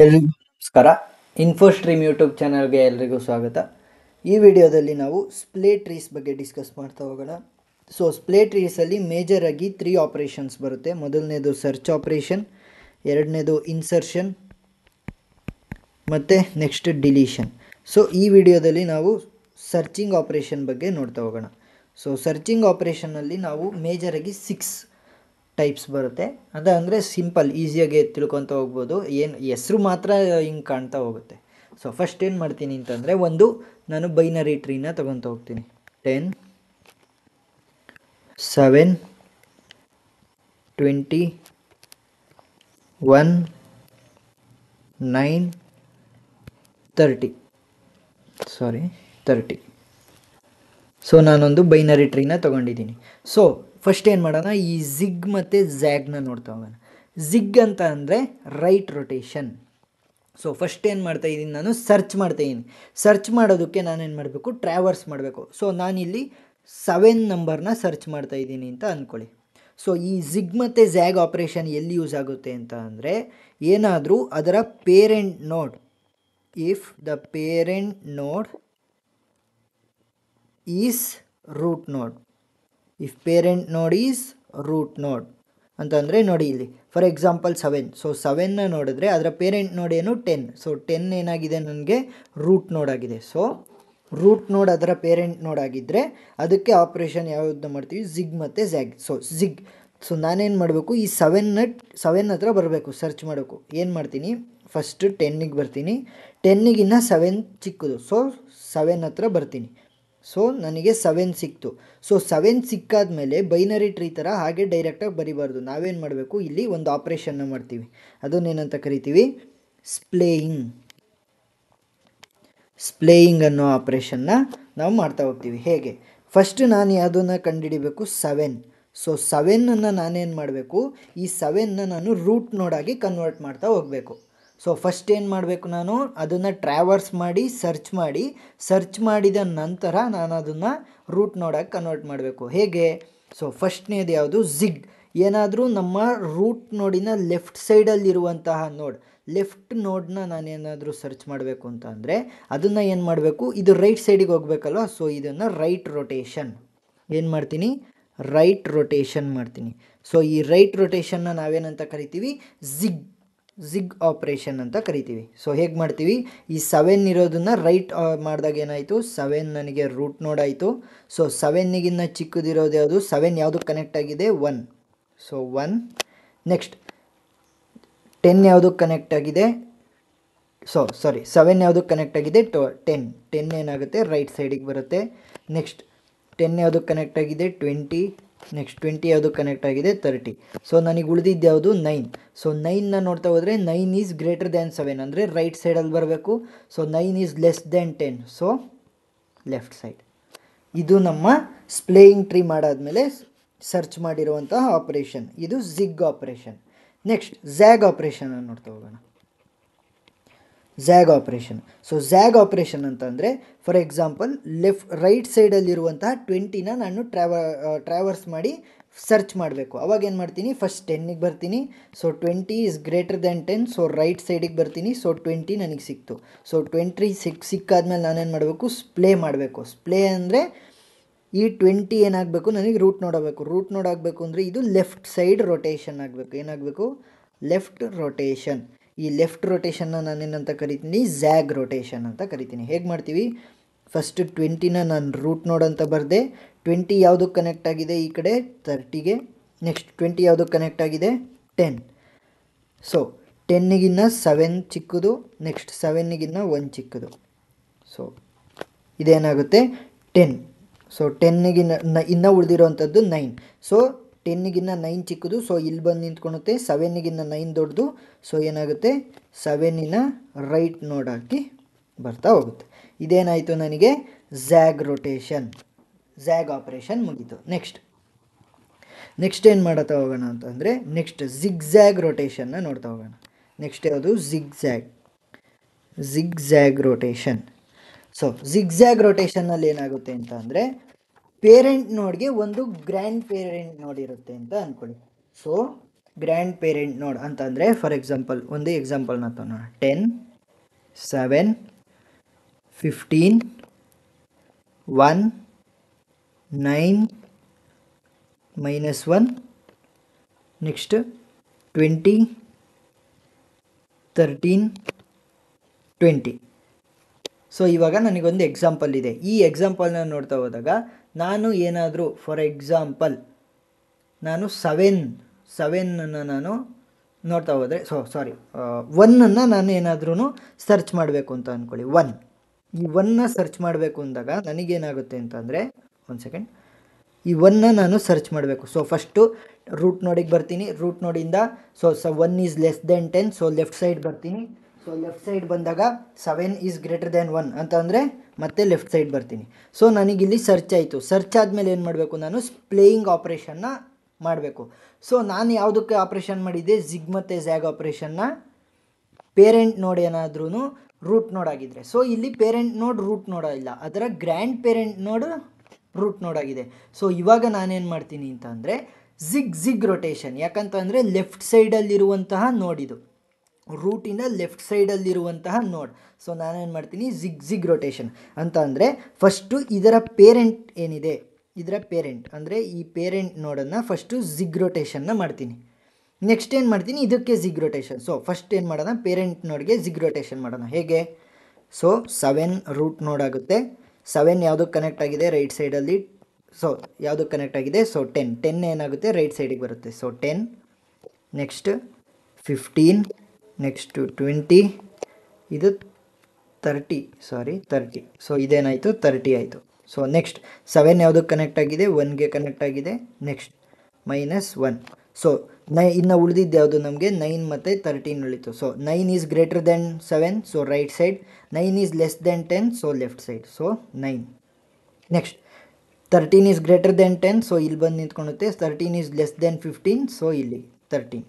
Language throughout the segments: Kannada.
ಎಲ್ರಿಗೂ ನಮಸ್ಕಾರ. ಇನ್ಫೋಸ್ಟ್ರೀಮ್ ಯೂಟ್ಯೂಬ್ ಚಾನಲ್ಗೆ ಎಲ್ರಿಗೂ ಸ್ವಾಗತ. ಈ ವಿಡಿಯೋದಲ್ಲಿ ನಾವು ಸ್ಪ್ಲೇ ಟ್ರೀಸ್ ಬಗ್ಗೆ ಡಿಸ್ಕಸ್ ಮಾಡ್ತಾ ಹೋಗೋಣ. ಸೊ ಸ್ಪ್ಲೇ ಟ್ರೀಸಲ್ಲಿ ಮೇಜರಾಗಿ 3 ಆಪ್ರೇಷನ್ಸ್ ಬರುತ್ತೆ. ಮೊದಲನೇದು ಸರ್ಚ್ ಆಪ್ರೇಷನ್, ಎರಡನೇದು ಇನ್ಸರ್ಷನ್ ಮತ್ತು ನೆಕ್ಸ್ಟ್ ಡಿಲೀಷನ್. ಸೊ ಈ ವಿಡಿಯೋದಲ್ಲಿ ನಾವು ಸರ್ಚಿಂಗ್ ಆಪ್ರೇಷನ್ ಬಗ್ಗೆ ನೋಡ್ತಾ ಹೋಗೋಣ. ಸೊ ಸರ್ಚಿಂಗ್ ಆಪ್ರೇಷನ್ನಲ್ಲಿ ನಾವು ಮೇಜರಾಗಿ 6 ಟೈಪ್ಸ್ ಬರುತ್ತೆ. ಅಂದರೆ ಸಿಂಪಲ್, ಈಸಿಯಾಗಿ ತಿಳ್ಕೊತ ಹೋಗ್ಬೋದು. ಏನು ಹೆಸ್ರು ಮಾತ್ರ ಹಿಂಗೆ ಕಾಣ್ತಾ ಹೋಗುತ್ತೆ. ಸೊ ಫಸ್ಟ್ ಏನು ಮಾಡ್ತೀನಿ ಅಂತಂದರೆ, ನಾನು ಬೈನರಿ ಟ್ರೀನ ತೊಗೊತ ಹೋಗ್ತೀನಿ. 10, 7, 20, 1, 9, 30. ಸೊ ನಾನೊಂದು ಬೈನರಿ ಟ್ರೀನ ತೊಗೊಂಡಿದ್ದೀನಿ. ಸೊ ಫಸ್ಟ್ ಏನು ಮಾಡೋಣ, ಈ ಝಿಗ್ ಮತ್ತು ಝ್ಯಾಗ್ನ ನೋಡ್ತಾ ಹೋಗೋಣ. ಝಿಗ್ ಅಂತ ಅಂದರೆ ರೈಟ್ ರೊಟೇಷನ್. ಸೊ ಫಸ್ಟ್ ಏನು ಮಾಡ್ತಾಯಿದ್ದೀನಿ, ನಾನು ಸರ್ಚ್ ಮಾಡ್ತಾಯಿದ್ದೀನಿ. ಸರ್ಚ್ ಮಾಡೋದಕ್ಕೆ ನಾನೇನು ಮಾಡಬೇಕು, ಟ್ರಾವರ್ಸ್ ಮಾಡಬೇಕು. ಸೊ ನಾನಿಲ್ಲಿ 7 ನಂಬರ್ನ ಸರ್ಚ್ ಮಾಡ್ತಾಯಿದ್ದೀನಿ ಅಂತ ಅಂದ್ಕೊಳ್ಳಿ. ಸೊ ಈ ಝಿಗ್ ಮತ್ತು ಝ್ಯಾಗ್ ಆಪ್ರೇಷನ್ ಎಲ್ಲಿ ಯೂಸ್ ಆಗುತ್ತೆ ಅಂತ ಅಂದರೆ, ಏನಾದರೂ ಅದರ ಪೇರೆಂಟ್ ನೋಡ್, ಇಫ್ ದ ಪೇರೆಂಟ್ ನೋಡ್ ಈಸ್ ರೂಟ್ ನೋಡ್, ಇಫ್ ಪೇರೆಂಟ್ ನೋಡ್ ಈಸ್ ರೂಟ್ ನೋಡ್ ಅಂತಂದರೆ, ನೋಡಿ ಇಲ್ಲಿ ಫಾರ್ ಎಕ್ಸಾಂಪಲ್ 7. ಸೊ 7ನ ನೋಡಿದ್ರೆ ಅದರ ಪೇರೆಂಟ್ ನೋಡ್ ಏನು 10. ಸೊ 10 ಏನಾಗಿದೆ, ನನಗೆ ರೂಟ್ ನೋಡ್ ಆಗಿದೆ. ಸೊ ರೂಟ್ ನೋಡ್ ಅದರ ಪೇರೆಂಟ್ ನೋಡ್ ಆಗಿದ್ದರೆ ಅದಕ್ಕೆ ಆಪ್ರೇಷನ್ ಯಾವ್ದು ಮಾಡ್ತೀವಿ, ಝಿಗ್ ಮತ್ತು ಝ್ಯಾಗ್. ಸೊ ಝಿಗ್. ಸೊ ನಾನೇನು ಮಾಡಬೇಕು, ಈ 7 ಹತ್ರ ಬರಬೇಕು, ಸರ್ಚ್ ಮಾಡಬೇಕು. ಏನು ಮಾಡ್ತೀನಿ, ಫಸ್ಟ್ 10ಗೆ ಬರ್ತೀನಿ. 10ಗಿನ್ನ 7 ಚಿಕ್ಕದು. ಸೊ 7 ಹತ್ರ ಬರ್ತೀನಿ. ಸೊ ನನಗೆ 7 ಸಿಕ್ತು. ಸೊ 7 ಸಿಕ್ಕಾದ್ಮೇಲೆ ಬೈನರಿ ಟ್ರೀ ಥರ ಹಾಗೆ ಡೈರೆಕ್ಟಾಗಿ ಬರಿಬಾರ್ದು. ನಾವೇನು ಮಾಡಬೇಕು, ಇಲ್ಲಿ ಒಂದು ಆಪ್ರೇಷನ್ನ ಮಾಡ್ತೀವಿ. ಅದನ್ನೇನಂತ ಕರಿತೀವಿ, ಸ್ಪ್ಲೇಯಿಂಗ್ ಅನ್ನೋ ಆಪ್ರೇಷನ್ನ ನಾವು ಮಾಡ್ತಾ ಹೋಗ್ತೀವಿ. ಹೇಗೆ, ಫಸ್ಟ್ ನಾನು ಯಾವುದನ್ನು ಕಂಡುಹಿಡಿಬೇಕು, 7. ಸೊ 7ಅನ್ನು ನಾನೇನು ಮಾಡಬೇಕು, ಈ 7ನ ನಾನು ರೂಟ್ ನೋಡಾಗಿ ಕನ್ವರ್ಟ್ ಮಾಡ್ತಾ ಹೋಗಬೇಕು. ಸೊ ಫಸ್ಟ್ ಏನು ಮಾಡಬೇಕು, ನಾನು ಅದನ್ನು ಟ್ರಾವರ್ಸ್ ಮಾಡಿ ಸರ್ಚ್ ಮಾಡಿದ ನಂತರ ನಾನು ಅದನ್ನು ರೂಟ್ ನೋಡಾಗಿ ಕನ್ವರ್ಟ್ ಮಾಡಬೇಕು. ಹೇಗೆ, ಸೊ ಫಸ್ಟ್ನೇದು ಯಾವುದು, ಝಿಗ್. ಏನಾದರೂ ನಮ್ಮ ರೂಟ್ ನೋಡಿನ ಲೆಫ್ಟ್ ಸೈಡಲ್ಲಿರುವಂತಹ ಲೆಫ್ಟ್ ನೋಡನ್ನ ನಾನೇನಾದರೂ ಸರ್ಚ್ ಮಾಡಬೇಕು ಅಂತ ಅಂದರೆ ಅದನ್ನು ಏನು ಮಾಡಬೇಕು, ಇದು ರೈಟ್ ಸೈಡಿಗೆ ಹೋಗಬೇಕಲ್ವ. ಸೊ ಇದನ್ನು ರೈಟ್ ರೊಟೇಷನ್ ಮಾಡ್ತೀನಿ. ಸೊ ಈ ರೈಟ್ ರೊಟೇಷನ್ನ ನಾವೇನಂತ ಕರಿತೀವಿ, ಝಿಗ್ ಆಪ್ರೇಷನ್ ಅಂತ ಕರಿತೀವಿ. ಸೊ ಹೇಗೆ ಮಾಡ್ತೀವಿ, ಈ 7 ಇರೋದನ್ನು ರೈಟ್ ಮಾಡಿದಾಗ ಏನಾಯಿತು, 7 ನನಗೆ ರೂಟ್ ನೋಡ್ ಆಯಿತು. ಸೊ 7ಗಿನ್ನ ಚಿಕ್ಕದಿರೋದು ಯಾವುದು, 7 ಯಾವುದಕ್ಕೆ ಕನೆಕ್ಟ್ ಆಗಿದೆ, 1. ಸೊ 1. ನೆಕ್ಸ್ಟ್ 10 ಯಾವುದಕ್ಕೆ ಕನೆಕ್ಟ್ ಆಗಿದೆ, 7 ಯಾವುದಕ್ಕೆ ಕನೆಕ್ಟ್ ಆಗಿದೆ, 10 ಏನಾಗುತ್ತೆ, ರೈಟ್ ಸೈಡಿಗೆ ಬರುತ್ತೆ. ನೆಕ್ಸ್ಟ್ 10 ಯಾವುದಕ್ಕೆ ಕನೆಕ್ಟ್ ಆಗಿದೆ, 20. ನೆಕ್ಸ್ಟ್ 20 ಯಾವುದು ಕನೆಕ್ಟ್ ಆಗಿದೆ, 30. ಸೊ ನನಗೆ ಉಳಿದಿದ್ದು ಯಾವುದು, 9. ಸೊ 9ನ ನೋಡ್ತಾ ಹೋದರೆ 9 ಈಸ್ ಗ್ರೇಟರ್ ದ್ಯಾನ್ 7 ಅಂದರೆ ರೈಟ್ ಸೈಡಲ್ಲಿ ಬರಬೇಕು. So 9 is less than 10. So left side. ಇದು ನಮ್ಮ ಸ್ಪ್ಲೇಯಿಂಗ್ ಟ್ರೀ ಮಾಡಾದಮೇಲೆ ಸರ್ಚ್ ಮಾಡಿರುವಂತಹ ಆಪ್ರೇಷನ್. ಇದು ಝಿಗ್ ಆಪ್ರೇಷನ್. ನೆಕ್ಸ್ಟ್ ಝ್ಯಾಗ್ ಆಪ್ರೇಷನ್ ನೋಡ್ತಾ ಹೋಗೋಣ. Zag operation. So zag operation ಅಂತಂದರೆ, ಫಾರ್ ಎಕ್ಸಾಂಪಲ್ ರೈಟ್ ಸೈಡಲ್ಲಿರುವಂತಹ 20ನ ನಾನು ಟ್ರಾವರ್ಸ್ ಮಾಡಿ ಸರ್ಚ್ ಮಾಡಬೇಕು. ಅವಾಗ ಏನು ಮಾಡ್ತೀನಿ, ಫಸ್ಟ್ 10ಗೆ ಬರ್ತೀನಿ. So 20 is greater than 10. So right ಸೈಡಿಗೆ ಬರ್ತೀನಿ. ಸೊ 20 ನನಗೆ ಸಿಕ್ತು. ಸೊ 20 ಸಿಕ್ಕಾದ್ಮೇಲೆ ನಾನೇನು ಮಾಡಬೇಕು, ಸ್ಪ್ಲೇ ಅಂದರೆ ಈ 20 ಏನಾಗಬೇಕು, ನನಗೆ ರೂಟ್ ನೋಡಾಗಬೇಕು ಅಂದರೆ ಇದು ಲೆಫ್ಟ್ ಸೈಡ್ ರೊಟೇಷನ್ ಆಗಬೇಕು. ಏನಾಗಬೇಕು, ಲೆಫ್ಟ್ ರೊಟೇಷನ್. ಈ ಲೆಫ್ಟ್ ರೊಟೇಷನ್ನ ನಾನೇನಂತ ಕರಿತೀನಿ, ಝ್ಯಾಗ್ ರೊಟೇಷನ್ ಅಂತ ಕರಿತೀನಿ. ಹೇಗೆ ಮಾಡ್ತೀವಿ, ಫಸ್ಟ್ 20ನ ನಾನು ರೂಟ್ ನೋಡ್ ಅಂತ ಬರೆದೆ. 20 ಯಾವುದಕ್ಕೆ ಕನೆಕ್ಟ್ ಆಗಿದೆ, ಈ ಕಡೆ 30ಗೆ. ನೆಕ್ಸ್ಟ್ 20 ಯಾವುದಕ್ಕೆ ಕನೆಕ್ಟ್ ಆಗಿದೆ, 10. ಸೊ 10ಗಿನ್ನ 7 ಚಿಕ್ಕದು. ನೆಕ್ಸ್ಟ್ 7ಗಿನ್ನ 1 ಚಿಕ್ಕದು. ಸೊ ಇದೇನಾಗುತ್ತೆ, 10. ಸೊ 10ಗಿನ್ನ ಇನ್ನೂ ಉಳಿದಿರೋವಂಥದ್ದು 9. ಸೊ 10ಗಿನ್ನ 9 ಚಿಕ್ಕದು. ಸೊ ಇಲ್ಲಿ ಬಂದು ನಿಂತ್ಕೊಳುತ್ತೆ. 7ಗಿನ್ನ 9 ದೊಡ್ಡದು. ಸೊ ಏನಾಗುತ್ತೆ, 7ನ ರೈಟ್ ನೋಡ್ ಹಾಕಿ ಬರ್ತಾ ಹೋಗುತ್ತೆ. ಇದೇನಾಯಿತು, ನನಗೆ ಝ್ಯಾಗ್ ಆಪ್ರೇಷನ್ ಮುಗೀತು. ನೆಕ್ಸ್ಟ್ ಏನು ಮಾಡ್ತಾ ಹೋಗೋಣ ಅಂತಂದರೆ, ನೆಕ್ಸ್ಟ್ ಝಿಗ್ ರೊಟೇಷನ್ನ ನೋಡ್ತಾ ಹೋಗೋಣ. ನೆಕ್ಸ್ಟ್ ಯಾವುದು, ಝಿಗ್ ರೊಟೇಷನ್. ಸೊ ಝಿಗ್ ರೊಟೇಷನ್ನಲ್ಲಿ ಏನಾಗುತ್ತೆ ಅಂತ ಅಂದರೆ, ಪೇರೆಂಟ್ ನೋಡ್ಗೆ ಒಂದು ಗ್ರ್ಯಾಂಡ್ ಪೇರೆಂಟ್ ನೋಡ್ ಇರುತ್ತೆ ಅಂತ ಅಂದ್ಕೊಳ್ಳಿ. ಸೊ ಗ್ರ್ಯಾಂಡ್ ಪೇರೆಂಟ್ ನೋಡ್ ಅಂತಂದರೆ ಫಾರ್ ಎಕ್ಸಾಂಪಲ್ ಒಂದು ಎಕ್ಸಾಂಪಲ್ನ ತಗೋಣ 10 7 15 1 9 -1 ನೆಕ್ಸ್ಟ್ 20 13 20. ಸೊ ಇವಾಗ ನನಗೊಂದು ಎಕ್ಸಾಂಪಲ್ ಇದೆ. ಈ ಎಕ್ಸಾಂಪಲ್ನ ನೋಡ್ತಾ ಹೋದಾಗ ನಾನು ಏನಾದರೂ ಫಾರ್ ಎಕ್ಸಾಂಪಲ್ ನಾನು ಸೆವೆನನ್ನು ನಾನು ನೋಡ್ತಾ ಹೋದರೆ ಒನ್ನನ್ನು ನಾನು ಏನಾದ್ರೂ ಸರ್ಚ್ ಮಾಡಬೇಕು ಅಂತ ಅಂದ್ಕೊಳ್ಳಿ. ಈ ಒನ್ನ ಸರ್ಚ್ ಮಾಡಬೇಕು ಅಂದಾಗ ನನಗೇನಾಗುತ್ತೆ ಅಂತಂದರೆ ಒಂದು ಸೆಕೆಂಡ್, ಈ ಒನ್ನ ನಾನು ಸರ್ಚ್ ಮಾಡಬೇಕು. ಸೊ ಫಸ್ಟು ರೂಟ್ ನೋಡಿಗೆ ಬರ್ತೀನಿ. ರೂಟ್ ನೋಡಿಂದ so 1 is less than 10. So left side ಬರ್ತೀನಿ. ಸೊ ಲೆಫ್ಟ್ ಸೈಡ್ ಬಂದಾಗ 7 ಈಸ್ ಗ್ರೇಟರ್ ದೆನ್ 1 ಅಂತ ಅಂದರೆ ಮತ್ತೆ ಲೆಫ್ಟ್ ಸೈಡ್ ಬರ್ತೀನಿ. ಸೊ ನನಗಿಲ್ಲಿ ಸರ್ಚ್ ಆಯಿತು. ಸರ್ಚ್ ಆದಮೇಲೆ ಏನು ಮಾಡಬೇಕು, ನಾನು ಪ್ಲೇಯಿಂಗ್ ಆಪ್ರೇಷನ್ನ ಮಾಡಬೇಕು. ಸೊ ನಾನು ಯಾವುದಕ್ಕೆ ಆಪ್ರೇಷನ್ ಮಾಡಿದ್ದೆ, ಜಿಗ್ ಮತ್ತು ಝ್ಯಾಗ್ ಆಪ್ರೇಷನ್ನ ಪೇರೆಂಟ್ ನೋಡ್ ಏನಾದ್ರೂ ರೂಟ್ ನೋಡ್ ಆಗಿದ್ದರೆ. ಸೊ ಇಲ್ಲಿ ಪೇರೆಂಟ್ ನೋಡ್ ರೂಟ್ ನೋಡ್ ಇಲ್ಲ, ಅದರ ಗ್ರ್ಯಾಂಡ್ ಪೇರೆಂಟ್ ನೋಡ್ ರೂಟ್ ನೋಡ್ ಆಗಿದೆ. ಸೊ ಇವಾಗ ನಾನೇನು ಮಾಡ್ತೀನಿ ಅಂತ ಅಂದರೆ ಜಿಗ್ ರೊಟೇಷನ್. ಯಾಕಂತಂದರೆ ಲೆಫ್ಟ್ ಸೈಡಲ್ಲಿರುವಂತಹ ನೋಡ್ ಇದು, ರೂಟಿನ ಲೆಫ್ಟ್ ಸೈಡಲ್ಲಿರುವಂತಹ ನೋಡ್. ಸೊ ನಾನೇನು ಮಾಡ್ತೀನಿ ಜಿಗ್ ರೊಟೇಷನ್ ಅಂತ ಅಂದರೆ ಫಸ್ಟು ಇದರ ಪೇರೆಂಟ್ ಏನಿದೆ, ಇದರ ಪೇರೆಂಟ್ ಅಂದರೆ ಈ ಪೇರೆಂಟ್ ನೋಡನ್ನು ಫಸ್ಟು ಜಿಗ್ ರೊಟೇಷನ್ನ ಮಾಡ್ತೀನಿ. ನೆಕ್ಸ್ಟ್ ಏನು ಮಾಡ್ತೀನಿ, ಇದಕ್ಕೆ ಜಿಗ್ ರೊಟೇಷನ್. ಸೊ ಫಸ್ಟ್ ಏನು ಮಾಡೋಣ, ಪೇರೆಂಟ್ ನೋಡ್ಗೆ ಜಿಗ್ ರೊಟೇಷನ್ ಮಾಡೋಣ. ಹೇಗೆ, ಸೊ 7 ರೂಟ್ ನೋಡ್ ಆಗುತ್ತೆ. 7 ಯಾವುದಕ್ಕೆ ಕನೆಕ್ಟ್ ಆಗಿದೆ, ರೈಟ್ ಸೈಡಲ್ಲಿ. ಸೊ ಯಾವುದಕ್ಕೆ ಕನೆಕ್ಟ್ ಆಗಿದೆ, ಸೊ 10 ಏನಾಗುತ್ತೆ, ರೈಟ್ ಸೈಡಿಗೆ ಬರುತ್ತೆ. ಸೊ 10 ನೆಕ್ಸ್ಟ್ 15 ನೆಕ್ಸ್ಟ್ 20 ಇದು 30. ಸೊ ಇದೇನಾಯಿತು, 30 ಆಯಿತು. ಸೊ ನೆಕ್ಸ್ಟ್ 7 ಯಾವುದಕ್ಕೆ ಕನೆಕ್ಟ್ ಆಗಿದೆ, 1ಗೆ ಕನೆಕ್ಟ್ ಆಗಿದೆ. ನೆಕ್ಸ್ಟ್ -1. ಸೊ ಇನ್ನು ಉಳಿದಿದ್ದು ಯಾವುದು ನಮಗೆ 9 ಮತ್ತು 13 ಉಳಿತು. So 9 is greater than 7, so right side. 9 is less than 10, so left side. So 9. Next 13 is greater than 10, so ಇಲ್ಲಿ ಬಂದು ನಿಂತ್ಕೊಳ್ಳುತ್ತೆ. 13 ಈಸ್ ಲೆಸ್ ದೆನ್ 15, ಸೊ ಇಲ್ಲಿ 13.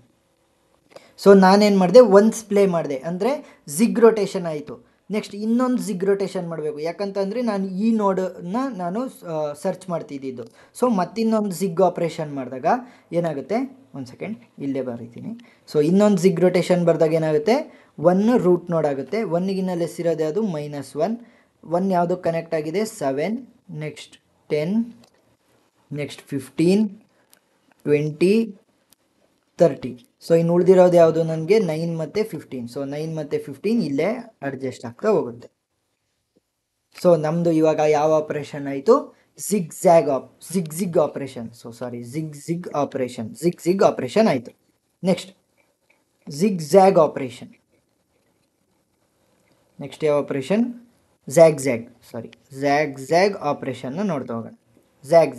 ಸೊ ನಾನೇನು ಮಾಡಿದೆ, ಒನ್ಸ್ ಪ್ಲೇ ಮಾಡಿದೆ ಅಂದರೆ ಜಿಗ್ ರೊಟೇಷನ್ ಆಯಿತು. ನೆಕ್ಸ್ಟ್ ಇನ್ನೊಂದು ಜಿಗ್ ರೊಟೇಷನ್ ಮಾಡಬೇಕು. ಯಾಕಂತಂದರೆ ನಾನು ಈ ನೋಡನ್ನು ನಾನು ಸರ್ಚ್ ಮಾಡ್ತಿದ್ದಿದ್ದು. ಸೊ ಮತ್ತಿನ್ನೊಂದು ಜಿಗ್ ಆಪ್ರೇಷನ್ ಮಾಡಿದಾಗ ಏನಾಗುತ್ತೆ, ಒಂದು ಸೆಕೆಂಡ್ ಇಲ್ಲೇ ಬರೀತೀನಿ. ಸೊ ಇನ್ನೊಂದು ಜಿಗ್ ರೊಟೇಷನ್ ಬರೆದಾಗ ಏನಾಗುತ್ತೆ, 1 ರೂಟ್ ನೋಡ್ ಆಗುತ್ತೆ. 1ಗಿನ್ನ ಲೆಸ್ ಇರೋದು ಯಾವುದು, -1. 1 ಯಾವುದಕ್ಕೆ ಕನೆಕ್ಟ್ ಆಗಿದೆ, 7. Next 10 next 15 20 30. ಸೊ ಇನ್ನು ಉಳಿದಿರೋದು ಯಾವುದು ನನಗೆ, 9 ಮತ್ತು 15. ಸೊ 9 ಮತ್ತು 15 ಇಲ್ಲೇ ಅಡ್ಜಸ್ಟ್ ಆಗ್ತಾ ಹೋಗುತ್ತೆ. ಸೊ ನಮ್ಮದು ಇವಾಗ ಯಾವ ಆಪ್ರೇಷನ್ ಆಯಿತು, ಜಿಗ್ ಆಪ್ರೇಷನ್. ಸೊ ಜಿಗ್ ಆಪ್ರೇಷನ್ ಆಯಿತು. ನೆಕ್ಸ್ಟ್ ಜಿಗ್ ಝ್ಯಾಗ್ ಆಪ್ರೇಷನ್. ನೆಕ್ಸ್ಟ್ ಯಾವ ಆಪ್ರೇಷನ್, ಝ್ಯಾಗ್ ಆಪ್ರೇಷನ್ನ ನೋಡ್ತಾ ಹೋಗೋಣ. ಝ್ಯಾಗ್.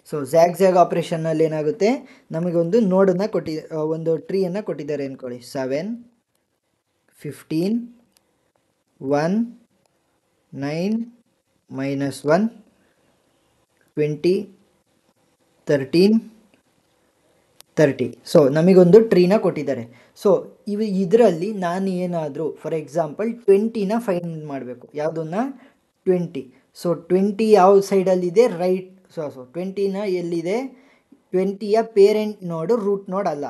ಸೊ ಝ್ಯಾಗ್ ಆಪ್ರೇಷನ್ನಲ್ಲಿ ಏನಾಗುತ್ತೆ, ನಮಗೊಂದು ನೋಡನ್ನು ಒಂದು ಟ್ರೀಯನ್ನು ಕೊಟ್ಟಿದ್ದಾರೆ ಅಂದ್ಕೊಳ್ಳಿ. 7 15 1 9 -1 20 13 30. ಸೊ ನಮಗೊಂದು ಟ್ರೀನ ಕೊಟ್ಟಿದ್ದಾರೆ. ಸೊ ಇದರಲ್ಲಿ ನಾನು ಏನಾದರೂ ಫಾರ್ ಎಕ್ಸಾಂಪಲ್ 20ನ ಫೈಂಡ್ ಮಾಡಬೇಕು. ಯಾವುದನ್ನು, 20. ಸೊ 20 ಯಾವ ಸೈಡಲ್ಲಿದೆ, ರೈಟ್. ಸೊ 20ನ ಎಲ್ಲಿದೆ, 20ಯ ಪೇರೆಂಟ್ ನೋಡು ರೂಟ್ ನೋಡ್ ಅಲ್ಲ,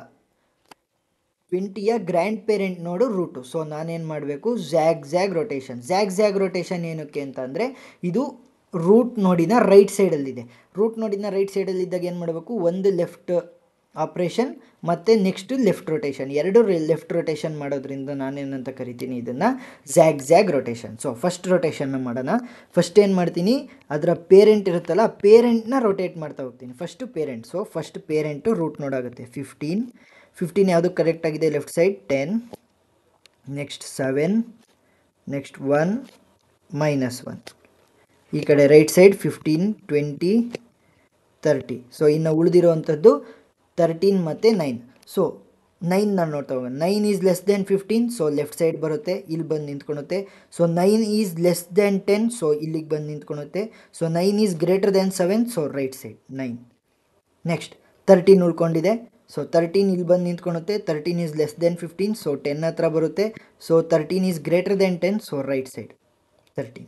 20ಯ ಗ್ರ್ಯಾಂಡ್ ಪೇರೆಂಟ್ ನೋಡು ರೂಟು. ಸೊ ನಾನೇನು ಮಾಡಬೇಕು, ಝ್ಯಾಗ್ ರೊಟೇಷನ್ ಏನಕ್ಕೆ ಅಂತಂದರೆ ಇದು ರೂಟ್ ನೋಡಿನ ರೈಟ್ ಸೈಡಲ್ಲಿದೆ. ರೂಟ್ ನೋಡಿನ ರೈಟ್ ಸೈಡಲ್ಲಿದ್ದಾಗ ಏನು ಮಾಡಬೇಕು, ಒಂದು ಲೆಫ್ಟ್ ಆಪ್ರೇಷನ್ ಮತ್ತು ನೆಕ್ಸ್ಟ್ ಲೆಫ್ಟ್ ರೊಟೇಷನ್, ಎರಡು ಲೆಫ್ಟ್ ರೊಟೇಷನ್ ಮಾಡೋದ್ರಿಂದ ನಾನೇನಂತ ಕರಿತೀನಿ, ಇದನ್ನು ಝ್ಯಾಗ್ ರೊಟೇಷನ್. ಸೊ ಫಸ್ಟ್ ರೊಟೇಷನ್ನ ಮಾಡೋಣ. ಫಸ್ಟ್ ಏನು ಮಾಡ್ತೀನಿ, ಅದರ ಪೇರೆಂಟ್ ಇರುತ್ತಲ್ಲ, ಪೇರೆಂಟ್ನ ರೊಟೇಟ್ ಮಾಡ್ತಾ ಹೋಗ್ತೀನಿ. First parent. So first parent root ನೋಡಾಗುತ್ತೆ. 15 ಯಾವುದಕ್ಕೆ ಕರೆಕ್ಟ್ ಆಗಿದೆ, ಲೆಫ್ಟ್ ಸೈಡ್. 10 ನೆಕ್ಸ್ಟ್ 7 ನೆಕ್ಸ್ಟ್ 1 -1 ಈ ಕಡೆ ರೈಟ್ ಸೈಡ್. 15 20 30. ಸೊ ಇನ್ನು ಉಳಿದಿರುವಂಥದ್ದು 13 ಮತ್ತು 9. ಸೊ 9 ನಾನು ನೋಡ್ತಾ ಹೋಗೋಣ. 9 is less than 15, so left side ಬರುತ್ತೆ, ಇಲ್ಲಿ ಬಂದು ನಿಂತ್ಕೊಳುತ್ತೆ. So 9 is less than 10, so ಇಲ್ಲಿಗೆ ಬಂದು ನಿಂತ್ಕೊಳುತ್ತೆ. So 9 is greater than 7, so right side 9. Next 13 ಉಳ್ಕೊಂಡಿದೆ. ಸೊ 13 ಇಲ್ಲಿ ಬಂದು ನಿಂತ್ಕೊಳುತ್ತೆ. 13 ಈಸ್ ಲೆಸ್ ದೆನ್ 15, ಸೊ 10 ಹತ್ರ ಬರುತ್ತೆ. So 13 is greater than 10, so right side 13.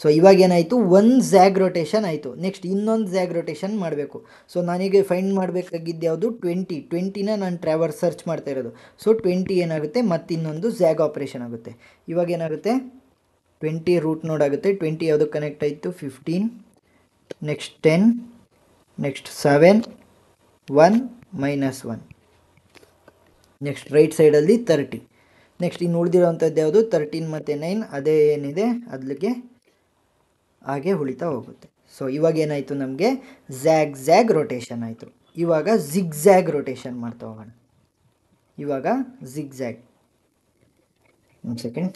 So ಇವಾಗ ಏನಾಯಿತು, ಒಂದು ಝ್ಯಾಗ್ ರೊಟೇಷನ್ ಆಯಿತು. ನೆಕ್ಸ್ಟ್ ಇನ್ನೊಂದು ಝ್ಯಾಗ್ ರೊಟೇಷನ್ ಮಾಡಬೇಕು. ಸೊ ನನಗೆ ಫೈಂಡ್ ಮಾಡಬೇಕಾಗಿದ್ದು ಯಾವುದು, 20ನ ನಾನು ಟ್ರಾವರ್ಸ್ ಸರ್ಚ್ ಮಾಡ್ತಾ ಇರೋದು. ಸೊ 20 ಏನಾಗುತ್ತೆ, ಮತ್ತು ಇನ್ನೊಂದು ಝ್ಯಾಗ್ ಆಪ್ರೇಷನ್ ಆಗುತ್ತೆ. ಇವಾಗ ಏನಾಗುತ್ತೆ, 20 ರೂಟ್ ನೋಡ್ ಆಗುತ್ತೆ. 20 ಯಾವುದಕ್ಕೆ ಕನೆಕ್ಟ್ ಆಯಿತು, 15, ನೆಕ್ಸ್ಟ್ 10, ನೆಕ್ಸ್ಟ್ 7, 1 -1, ನೆಕ್ಸ್ಟ್ ರೈಟ್ ಸೈಡಲ್ಲಿ 30. ನೆಕ್ಸ್ಟ್ ಇನ್ನು ಉಳಿದಿರೋವಂಥದ್ದು ಯಾವುದು, 13 ಮತ್ತು 9, ಅದೇ ಏನಿದೆ ಅಲ್ಲಿಗೆ ಹಾಗೆ ಉಳಿತಾ ಹೋಗುತ್ತೆ. ಸೊ ಇವಾಗ ಏನಾಯಿತು, ನಮಗೆ ಝ್ಯಾಗ್ ರೊಟೇಷನ್ ಆಯಿತು. ಇವಾಗ ಝಿಗ್ ರೊಟೇಷನ್ ಮಾಡ್ತಾ ಹೋಗೋಣ. ಇವಾಗ ಝಿಗ್, ಒಂದು ಸೆಕೆಂಡ್.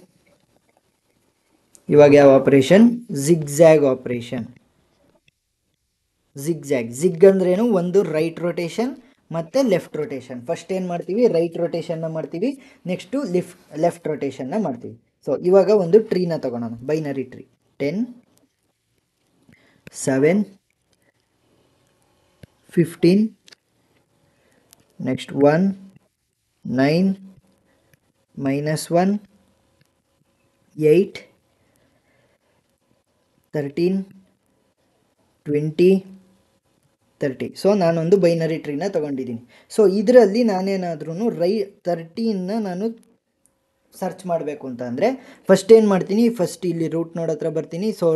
ಇವಾಗ ಯಾವ ಆಪರೇಷನ್, ಝಿಗ್ ಆಪರೇಷನ್. ಝಿಗ್ ಅಂದ್ರೇನು, ಒಂದು ರೈಟ್ ರೊಟೇಷನ್ ಮತ್ತು ಲೆಫ್ಟ್ ರೊಟೇಷನ್. ಫಸ್ಟ್ ಏನು ಮಾಡ್ತೀವಿ, ರೈಟ್ ರೊಟೇಷನ್ನ ಮಾಡ್ತೀವಿ, ನೆಕ್ಸ್ಟು ಲೆಫ್ಟ್ ರೊಟೇಷನ್ನ ಮಾಡ್ತೀವಿ. ಸೊ ಇವಾಗ ಒಂದು ಟ್ರೀನ ತಗೊಳೋಣ, ಬೈನರಿ ಟ್ರೀ. 10, 7, 15, ನೆಕ್ಸ್ಟ್ 1, 9, -1, 8, 13, 20, 30. ಸೊ ನಾನೊಂದು ಬೈನರಿ ಟ್ರೀನ ತೊಗೊಂಡಿದ್ದೀನಿ. ಸೊ ಇದರಲ್ಲಿ ನಾನೇನಾದ್ರೂ 13ನ ನಾನು ಸರ್ಚ್ ಮಾಡಬೇಕು ಅಂತ ಅಂದರೆ ಫಸ್ಟ್ ಏನು ಮಾಡ್ತೀನಿ, ಫಸ್ಟ್ ಇಲ್ಲಿ ರೂಟ್ ನೋಡ್ ಹತ್ರ ಬರ್ತೀನಿ. ಸೊ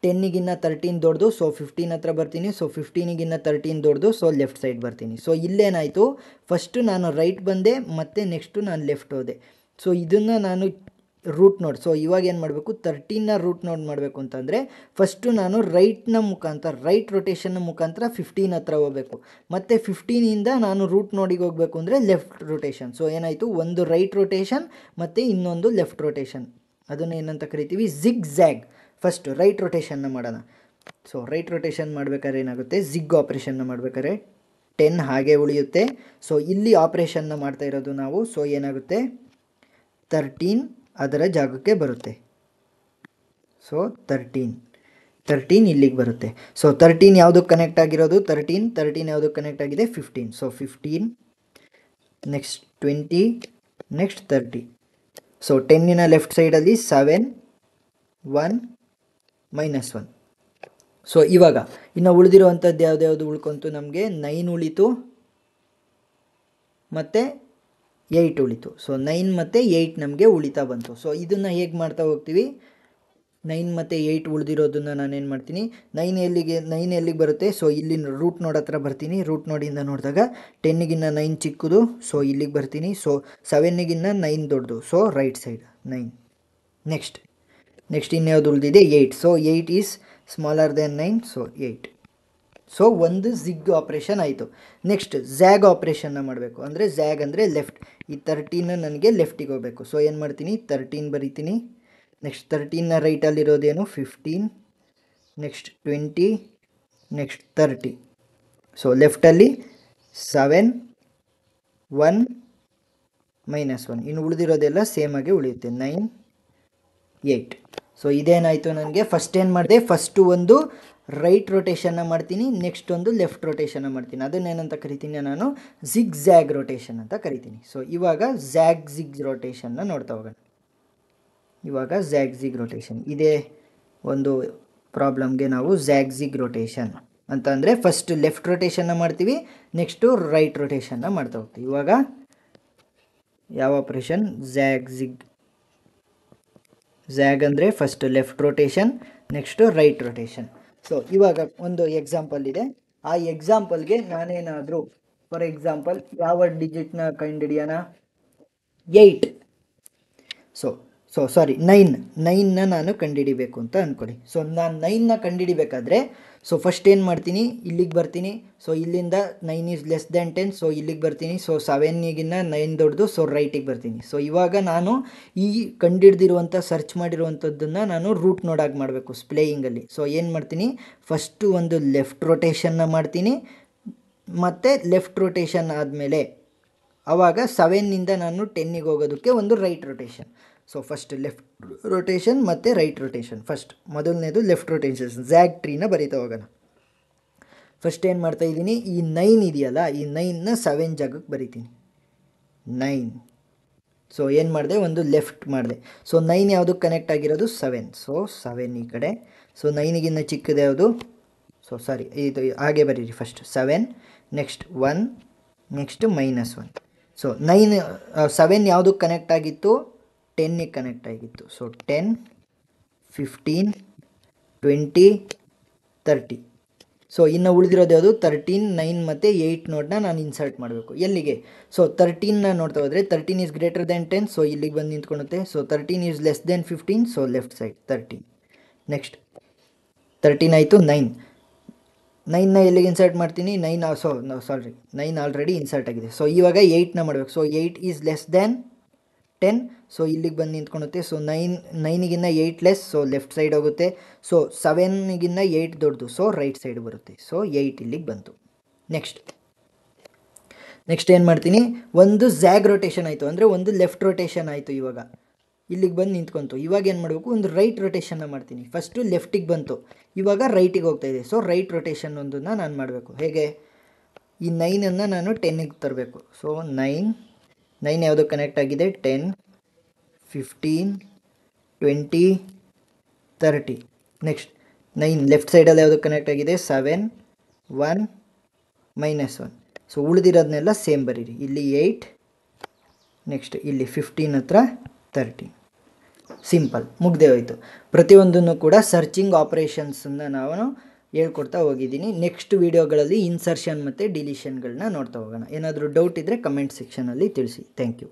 10ಗಿನ್ನ 13 ದೊಡ್ಡದು, ಸೊ 15 ಹತ್ರ ಬರ್ತೀನಿ. ಸೊ 15ಗಿನ್ನ 13 ದೊಡ್ಡದು, ಸೊ ಲೆಫ್ಟ್ ಸೈಡ್ ಬರ್ತೀನಿ. ಸೊ ಇಲ್ಲೇನಾಯಿತು, ಫಸ್ಟು ನಾನು ರೈಟ್ ಬಂದೆ, ಮತ್ತು ನೆಕ್ಸ್ಟು ನಾನು ಲೆಫ್ಟ್ ಹೋದೆ. ಸೊ ಇದನ್ನು ನಾನು ರೂಟ್ ನೋಡ್. ಸೊ ಇವಾಗ ಏನು ಮಾಡಬೇಕು, 13ನ ರೂಟ್ ನೋಡ್ ಮಾಡಬೇಕು ಅಂತಂದರೆ ಫಸ್ಟು ನಾನು ರೈಟ್ ರೊಟೇಷನ್ನ ಮುಖಾಂತರ 15 ಹತ್ರ ಹೋಗಬೇಕು. ಮತ್ತು 15ಇಂದ ನಾನು ರೂಟ್ ನೋಡಿಗೆ ಹೋಗಬೇಕು ಅಂದರೆ ಲೆಫ್ಟ್ ರೊಟೇಷನ್. ಸೊ ಏನಾಯಿತು, ಒಂದು ರೈಟ್ ರೊಟೇಷನ್ ಮತ್ತು ಇನ್ನೊಂದು ಲೆಫ್ಟ್ ರೊಟೇಷನ್. ಅದನ್ನು ಏನಂತ ಕರಿತೀವಿ, ಝಿಗ್. ಫಸ್ಟು ರೈಟ್ ರೊಟೇಷನ್ನ ಮಾಡೋಣ. ಸೊ ರೈಟ್ ರೊಟೇಷನ್ ಮಾಡಬೇಕಾದ್ರೆ ಏನಾಗುತ್ತೆ, ಝಿಗ್ ಆಪ್ರೇಷನ್ನ ಮಾಡಬೇಕಾದ್ರೆ 10 ಹಾಗೆ ಉಳಿಯುತ್ತೆ. ಸೊ ಇಲ್ಲಿ ಆಪ್ರೇಷನ್ನ ಮಾಡ್ತಾ ಇರೋದು ನಾವು. ಸೊ ಏನಾಗುತ್ತೆ, 13 ಅದರ ಜಾಗಕ್ಕೆ ಬರುತ್ತೆ. ಸೊ 13 ಇಲ್ಲಿಗೆ ಬರುತ್ತೆ. ಸೊ 13 ಯಾವುದಕ್ಕೆ ಕನೆಕ್ಟ್ ಆಗಿರೋದು, 13 ಯಾವುದಕ್ಕೆ ಕನೆಕ್ಟ್ ಆಗಿದೆ, 15. So 15, next 20, next 30. ಸೊ 10ನ ಲೆಫ್ಟ್ ಸೈಡಲ್ಲಿ 7, 1, -1. ಸೊ ಇವಾಗ ಇನ್ನು ಉಳಿದಿರುವಂಥದ್ದು ಯಾವ್ದು ಉಳ್ಕೊಂತು, ನಮಗೆ 9 ಉಳಿತು ಮತ್ತು 8 ಉಳಿತು. ಸೊ 9 ಮತ್ತು 8 ನಮಗೆ ಉಳಿತಾ ಬಂತು. ಸೊ ಇದನ್ನು ಹೇಗೆ ಮಾಡ್ತಾ ಹೋಗ್ತೀವಿ, 9 ಮತ್ತು 8 ಉಳಿದಿರೋದನ್ನು ನಾನೇನು ಮಾಡ್ತೀನಿ, 9 ಎಲ್ಲಿಗೆ ಬರುತ್ತೆ. ಸೊ ಇಲ್ಲಿ ರೂಟ್ ನೋಡ್ ಹತ್ರ ಬರ್ತೀನಿ. ರೂಟ್ ನೋಡಿಂದ ನೋಡಿದಾಗ 10ಗಿನ್ನ 9 ಚಿಕ್ಕದು, ಸೊ ಇಲ್ಲಿಗೆ ಬರ್ತೀನಿ. ಸೊ 7ಗಿನ್ನ 9 ದೊಡ್ಡದು, ಸೊ ರೈಟ್ ಸೈಡ್ 9. ನೆಕ್ಸ್ಟ್ ಇನ್ಯಾವುದು ಉಳಿದಿದೆ, 8. So 8 is smaller than 9, so 8. So ಒಂದು ಝಿಗ್ ಆಪ್ರೇಷನ್ ಆಯಿತು. ನೆಕ್ಸ್ಟ್ ಝ್ಯಾಗ್ ಆಪ್ರೇಷನ್ನ ಮಾಡಬೇಕು. ಅಂದರೆ ಝ್ಯಾಗ್ ಅಂದರೆ ಲೆಫ್ಟ್. ಈ 13 ನನಗೆ ಲೆಫ್ಟಿಗೆ ಹೋಗಬೇಕು. ಸೊ ಏನು ಮಾಡ್ತೀನಿ, 13 ಬರೀತೀನಿ. ನೆಕ್ಸ್ಟ್ 13ನ ರೈಟಲ್ಲಿರೋದೇನು, 15, ನೆಕ್ಸ್ಟ್ 20, ನೆಕ್ಸ್ಟ್ 30. ಸೊ ಲೆಫ್ಟಲ್ಲಿ 7, 1, -1. ಇನ್ನು ಉಳಿದಿರೋದೆಲ್ಲ ಸೇಮಾಗಿ ಉಳಿಯುತ್ತೆ, 9, 8. ಸೊ ಇದೇನಾಯಿತು ನನಗೆ, ಫಸ್ಟ್ ಏನು ಮಾಡಿದೆ, ಫಸ್ಟು ಒಂದು ರೈಟ್ ರೊಟೇಷನ್ನ ಮಾಡ್ತೀನಿ, ನೆಕ್ಸ್ಟ್ ಒಂದು ಲೆಫ್ಟ್ ರೊಟೇಷನ್ನ ಮಾಡ್ತೀನಿ. ಅದನ್ನೇನಂತ ಕರಿತೀನಿ ನಾನು, ಝಿಗ್ ರೊಟೇಷನ್ ಅಂತ ಕರಿತೀನಿ. ಸೊ ಇವಾಗ ಝಿಗ್ ರೊಟೇಷನ್ನ ನೋಡ್ತಾ ಹೋಗೋಣ. ಇವಾಗ ಝಿಗ್ ರೊಟೇಷನ್, ಇದೇ ಒಂದು ಪ್ರಾಬ್ಲಮ್ಗೆ ನಾವು ಝಿಗ್ ರೊಟೇಷನ್ ಅಂತ ಅಂದರೆ ಫಸ್ಟ್ ಲೆಫ್ಟ್ ರೊಟೇಷನ್ನ ಮಾಡ್ತೀವಿ, ನೆಕ್ಸ್ಟು ರೈಟ್ ರೊಟೇಷನ್ನ ಮಾಡ್ತಾ ಹೋಗ್ತೀವಿ. ಇವಾಗ ಯಾವ ಆಪ್ರೇಷನ್, ಝ್ಯಾಗ್ ಅಂದರೆ first left rotation, next right rotation. So ಇವಾಗ ಒಂದು ಎಕ್ಸಾಂಪಲ್ ಇದೆ. ಆ ಎಕ್ಸಾಂಪಲ್ಗೆ ನಾನೇನಾದರೂ ಫಾರ್ ಎಕ್ಸಾಂಪಲ್ ಯಾವ ಡಿಜಿಟ್ನ ಕಂಡುಹಿಡಿಯೋಣ, 8. ಸಾರಿ 9ನ ನಾನು ಕಂಡುಹಿಡಿಬೇಕು ಅಂತ ಅಂದ್ಕೊಳ್ಳಿ. ಸೊ ನಾನು 9ನ ಕಂಡುಹಿಡಿಬೇಕಾದ್ರೆ ಸೊ ಫಸ್ಟ್ ಏನು ಮಾಡ್ತೀನಿ, ಇಲ್ಲಿಗೆ ಬರ್ತೀನಿ. ಸೊ ಇಲ್ಲಿಂದ 9 ಈಸ್ ಲೆಸ್ ದ್ಯಾನ್ 10, ಸೊ ಇಲ್ಲಿಗೆ ಬರ್ತೀನಿ. ಸೊ 7ಗಿನ್ನ 9 ದೊಡ್ಡದು, ಸೊ ರೈಟಿಗೆ ಬರ್ತೀನಿ. ಸೊ ಇವಾಗ ನಾನು ಈ ಕಂಡುಹಿಡ್ದಿರುವಂಥ ಸರ್ಚ್ ಮಾಡಿರುವಂಥದ್ದನ್ನು ನಾನು ರೂಟ್ ನೋಡಾಗಿ ಮಾಡಬೇಕು ಸ್ಪ್ಲೇಯಿಂಗಲ್ಲಿ. ಸೊ ಏನು ಮಾಡ್ತೀನಿ, ಫಸ್ಟು ಒಂದು ಲೆಫ್ಟ್ ರೊಟೇಷನ್ನ ಮಾಡ್ತೀನಿ, ಮತ್ತು ಲೆಫ್ಟ್ ರೊಟೇಷನ್ ಆದಮೇಲೆ ಆವಾಗ 7ನಿಂದ ನಾನು 10ಗೆ ಹೋಗೋದಕ್ಕೆ ಒಂದು right rotation. So first left rotation ಮತ್ತು ರೈಟ್ ರೊಟೇಷನ್. ಫಸ್ಟ್ ಮೊದಲನೇದು ಲೆಫ್ಟ್ ರೊಟೇಷನ್, ಝ್ಯಾಗ್ ಟ್ರೀನ ಬರೀತಾ ಹೋಗೋಣ. ಫಸ್ಟ್ ಏನು ಮಾಡ್ತಾಯಿದ್ದೀನಿ, ಈ 9 ಇದೆಯಲ್ಲ, ಈ 9ನ 7 ಜಾಗಕ್ಕೆ ಬರಿತೀನಿ, 9. ಸೊ ಏನು ಮಾಡಿದೆ, ಒಂದು ಲೆಫ್ಟ್ ಮಾಡಿದೆ. ಸೊ 9 ಯಾವುದಕ್ಕೆ ಕನೆಕ್ಟ್ ಆಗಿರೋದು 7. ಸೊ 7 ಈ ಕಡೆ. ಸೊ 9ಗಿನ್ನ ಚಿಕ್ಕದು ಯಾವುದು, ಸೊ ಸಾರಿ ಇದು ಹಾಗೆ ಬರೀರಿ, ಫಸ್ಟ್ 7, ನೆಕ್ಸ್ಟ್ 1, ನೆಕ್ಸ್ಟ್ -1. ಸೊ 7 ಯಾವುದಕ್ಕೆ ಕನೆಕ್ಟ್ ಆಗಿತ್ತು, 10ಗೆ ಕನೆಕ್ಟ್ ಆಗಿತ್ತು. ಸೊ 10, 15, 20, 30. ಸೊ ಇನ್ನು ಉಳಿದಿರೋದು ಯಾವುದು, 13, 9 ಮತ್ತು 8 ನೋಡ್ನ ನಾನು ಇನ್ಸರ್ಟ್ ಮಾಡಬೇಕು. ಎಲ್ಲಿಗೆ, ಸೊ 13ನ ನೋಡ್ತಾ ಹೋದರೆ 13 ಈಸ್ ಗ್ರೇಟರ್ ದೆನ್ 10. ಸೊ ಇಲ್ಲಿಗೆ ಬಂದು ನಿಂತ್ಕೊಳ್ಳುತ್ತೆ. So 13 is less than 15. So left side 13. Next 13 ಆಯಿತು. 9ನ ಎಲ್ಲಿಗೆ ಇನ್ಸರ್ಟ್ ಮಾಡ್ತೀನಿ, 9 ಆಲ್ರೆಡಿ ಇನ್ಸರ್ಟ್ ಆಗಿದೆ. ಸೊ ಇವಾಗ 8ನ ಮಾಡಬೇಕು. So 8 is less than 10. So ಇಲ್ಲಿಗೆ ಬಂದು ನಿಂತ್ಕೊಳ್ಳುತ್ತೆ. ಸೊ 9ಗಿನ್ನ 8 ಲೆಸ್. ಸೊ ಲೆಫ್ಟ್ ಸೈಡ್ ಹೋಗುತ್ತೆ. ಸೊ 7ಗಿನ್ನ 8 ದೊಡ್ಡದು. ಸೊ ರೈಟ್ ಸೈಡ್ ಬರುತ್ತೆ. ಸೊ 8 ಇಲ್ಲಿಗೆ ಬಂತು. ನೆಕ್ಸ್ಟ್ ಏನು ಮಾಡ್ತೀನಿ, ಒಂದು ಝ್ಯಾಗ್ ರೊಟೇಷನ್ ಆಯಿತು, ಅಂದರೆ ಒಂದು ಲೆಫ್ಟ್ ರೊಟೇಷನ್ ಆಯಿತು. ಇವಾಗ ಇಲ್ಲಿಗೆ ಬಂದು ನಿಂತ್ಕೊಂತು. ಇವಾಗ ಏನು ಮಾಡಬೇಕು, ಒಂದು ರೈಟ್ ರೊಟೇಷನ್ನ ಮಾಡ್ತೀನಿ. ಫಸ್ಟು ಲೆಫ್ಟಿಗೆ ಬಂತು, ಇವಾಗ ರೈಟಿಗೆ ಹೋಗ್ತಾಯಿದೆ. ಸೊ ರೈಟ್ ರೊಟೇಷನ್ ಒಂದನ್ನು ನಾನು ಮಾಡಬೇಕು. ಹೇಗೆ, ಈ 9ಅನ್ನು ನಾನು 10ಗೆ ತರಬೇಕು. ಸೊ 9 ಯಾವುದು ಕನೆಕ್ಟ್ ಆಗಿದೆ, 10, 15, 20, 30. ನೆಕ್ಸ್ಟ್ 9 ಲೆಫ್ಟ್ ಸೈಡಲ್ಲಿ ಯಾವುದು ಕನೆಕ್ಟ್ ಆಗಿದೆ, 7, 1, -1. ಸೊ ಉಳಿದಿರೋದನ್ನೆಲ್ಲ ಸೇಮ್ ಬರೀರಿ. ಇಲ್ಲಿ 8, ನೆಕ್ಸ್ಟ್ ಇಲ್ಲಿ 15 ಹತ್ರ 30. ಸಿಂಪಲ್, ಮುಗ್ದೇ ಹೋಯಿತು. ಪ್ರತಿಯೊಂದನ್ನು ಕೂಡ ಸರ್ಚಿಂಗ್ ಆಪ್ರೇಷನ್ಸನ್ನು ನಾನು ಹೇಳ್ಕೊಡ್ತಾ ಹೋಗಿದ್ದೀನಿ. ನೆಕ್ಸ್ಟ್ ವೀಡಿಯೋಗಳಲ್ಲಿ ಇನ್ಸರ್ಷನ್ ಮತ್ತು ಡಿಲೀಷನ್ಗಳನ್ನ ನೋಡ್ತಾ ಹೋಗೋಣ. ಏನಾದರೂ ಡೌಟ್ ಇದ್ದರೆ ಕಮೆಂಟ್ ಸೆಕ್ಷನಲ್ಲಿ ತಿಳಿಸಿ. Thank you.